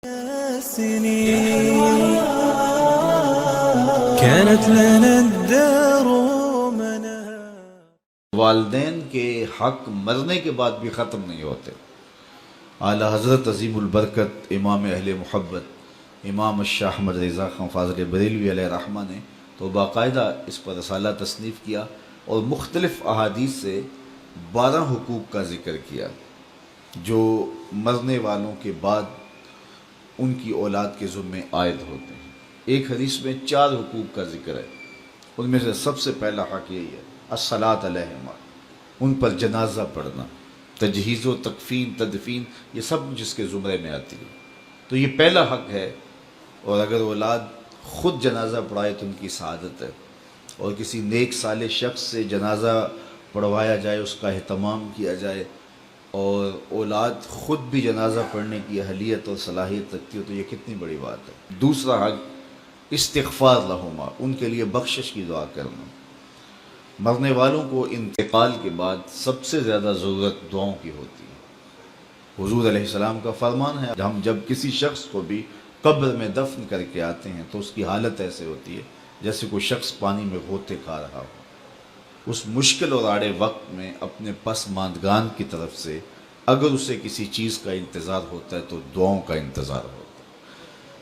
سنين كانت لنا الدار منها. والدین کے حق مرنے کے بعد بھی ختم نہیں ہوتے. اعلیٰ حضرت عظیم البرکت امام اہل محبت امام الشاہ احمد رضا خان فاضل بریلوی علیہ رحمہ نے تو باقاعدہ اس پر رسالہ تصنیف کیا اور مختلف احادیث سے 12 حقوق کا ذکر کیا جو مرنے والوں کے بعد ان کی اولاد کے ذمے عائد ہوتے ہیں. ایک حدیث میں 4 حقوق کا ذکر ہے. ان میں سے سب سے پہلا حق یہی ہے الصلاۃ علیہما، ان پر جنازہ پڑھنا، تجہیز و تکفین تدفین یہ سب جس کے زمرے میں آتی ہے. تو یہ پہلا حق ہے، اور اگر اولاد خود جنازہ پڑھائے تو ان کی سعادت ہے، اور کسی نیک صالح شخص سے جنازہ پڑھوایا جائے، اس کا اہتمام کیا جائے، اور اولاد خود بھی جنازہ پڑھنے کی اہلیت اور صلاحیت رکھتی ہو تو یہ کتنی بڑی بات ہے. دوسرا حق استغفار لہما، ان کے لیے بخشش کی دعا کرنا. مرنے والوں کو انتقال کے بعد سب سے زیادہ ضرورت دعاؤں کی ہوتی ہے. حضور علیہ السلام کا فرمان ہے ہم جب کسی شخص کو بھی قبر میں دفن کر کے آتے ہیں تو اس کی حالت ایسے ہوتی ہے جیسے کوئی شخص پانی میں غوطے کھا رہا ہو. اس مشکل اور آڑے وقت میں اپنے پسماندگان کی طرف سے اگر اسے کسی چیز کا انتظار ہوتا ہے تو دعاؤں کا انتظار ہوتا ہے.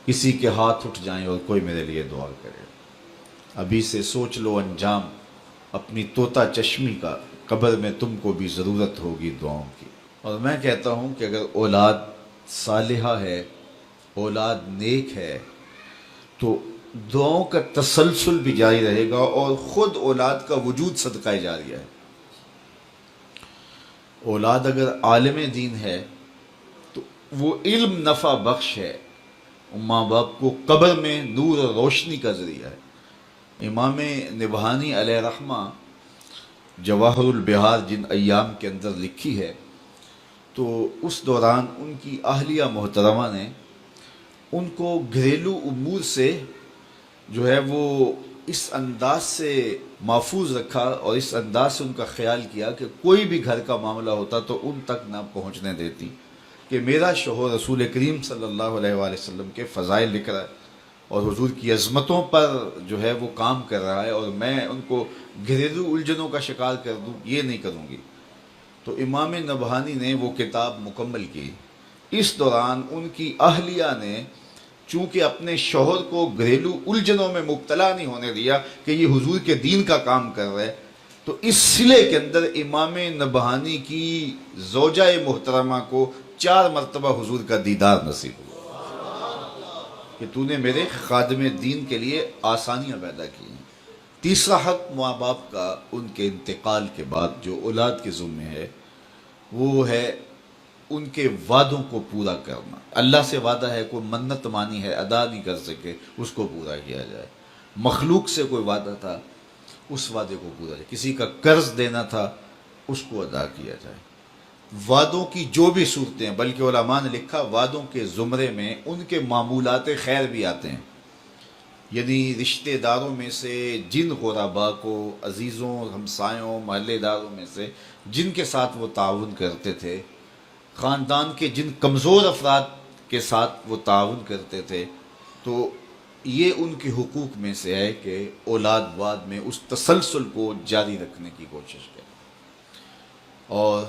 کسی کے ہاتھ اٹھ جائیں اور کوئی میرے لیے دعا کرے. ابھی سے سوچ لو انجام اپنی طوطا چشمی کا، قبر میں تم کو بھی ضرورت ہوگی دعاؤں کی. اور میں کہتا ہوں کہ اگر اولاد صالحہ ہے، اولاد نیک ہے، تو دعاؤں کا تسلسل بھی جاری رہے گا، اور خود اولاد کا وجود صدقہ جاریہ ہے. اولاد اگر عالم دین ہے تو وہ علم نفع بخش ہے، ماں باپ کو قبر میں نور اور روشنی کا ذریعہ ہے. امام نبہانی علیہ رحمہ جواہر البحار جن ایام کے اندر لکھی ہے تو اس دوران ان کی اہلیہ محترمہ نے ان کو گھریلو امور سے جو ہے وہ اس انداز سے محفوظ رکھا اور اس انداز سے ان کا خیال کیا کہ کوئی بھی گھر کا معاملہ ہوتا تو ان تک نہ پہنچنے دیتی کہ میرا شوہر رسول کریم صلی اللہ علیہ وآلہ وسلم کے فضائل لکھ رہا ہے اور حضور کی عظمتوں پر جو ہے وہ کام کر رہا ہے، اور میں ان کو گھریلو الجھنوں کا شکار کر دوں، یہ نہیں کروں گی. تو امام نبہانی نے وہ کتاب مکمل کی. اس دوران ان کی اہلیہ نے چونکہ اپنے شوہر کو گھریلو الجھنوں میں مبتلا نہیں ہونے دیا کہ یہ حضور کے دین کا کام کر رہے، تو اس صلے کے اندر امام نبہانی کی زوجہ محترمہ کو 4 مرتبہ حضور کا دیدار نصیب ہوا کہ تو نے میرے خادم دین کے لیے آسانیاں پیدا کی ہیں. تیسرا حق ماں باپ کا ان کے انتقال کے بعد جو اولاد کے ذمہ ہے وہ ہے ان کے وعدوں کو پورا کرنا. اللہ سے وعدہ ہے، کوئی منت مانی ہے ادا نہیں کر سکے، اس کو پورا کیا جائے. مخلوق سے کوئی وعدہ تھا اس وعدے کو پورا جائے. کسی کا قرض دینا تھا اس کو ادا کیا جائے. وعدوں کی جو بھی صورتیں ہیں، بلکہ علماء نے لکھا وعدوں کے زمرے میں ان کے معمولات خیر بھی آتے ہیں. یعنی رشتہ داروں میں سے جن غرباء کو، عزیزوں، ہمسایوں، محلے داروں میں سے جن کے ساتھ وہ تعاون کرتے تھے، خاندان کے جن کمزور افراد کے ساتھ وہ تعاون کرتے تھے، تو یہ ان کے حقوق میں سے ہے کہ اولاد بعد میں اس تسلسل کو جاری رکھنے کی کوشش کرے. اور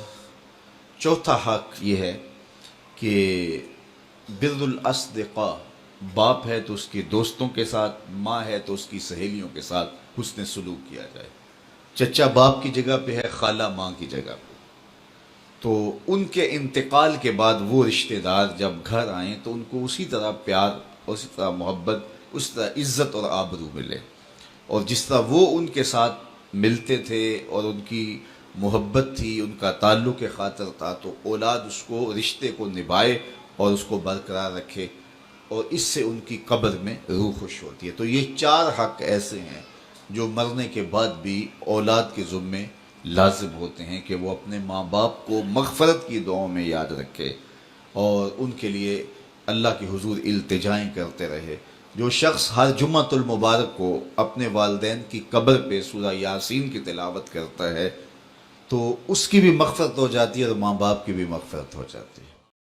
چوتھا حق یہ ہے کہ بر الاصدقاء، باپ ہے تو اس کے دوستوں کے ساتھ، ماں ہے تو اس کی سہیلیوں کے ساتھ حسن سلوک کیا جائے. چچا باپ کی جگہ پہ ہے، خالہ ماں کی جگہ پہ. تو ان کے انتقال کے بعد وہ رشتہ دار جب گھر آئیں تو ان کو اسی طرح پیار، اسی طرح محبت، اس طرح عزت اور آبرو ملے. اور جس طرح وہ ان کے ساتھ ملتے تھے اور ان کی محبت تھی، ان کا تعلق خاطر تھا، تو اولاد اس کو، رشتے کو نبھائے اور اس کو برقرار رکھے، اور اس سے ان کی قبر میں روح خوش ہوتی ہے. تو یہ 4 حق ایسے ہیں جو مرنے کے بعد بھی اولاد کے ذمے لازم ہوتے ہیں کہ وہ اپنے ماں باپ کو مغفرت کی دعاؤں میں یاد رکھے اور ان کے لیے اللہ کے حضور التجائیں کرتے رہے. جو شخص ہر جمعۃ المبارک کو اپنے والدین کی قبر پہ سورہ یاسین کی تلاوت کرتا ہے تو اس کی بھی مغفرت ہو جاتی ہے اور ماں باپ کی بھی مغفرت ہو جاتی ہے.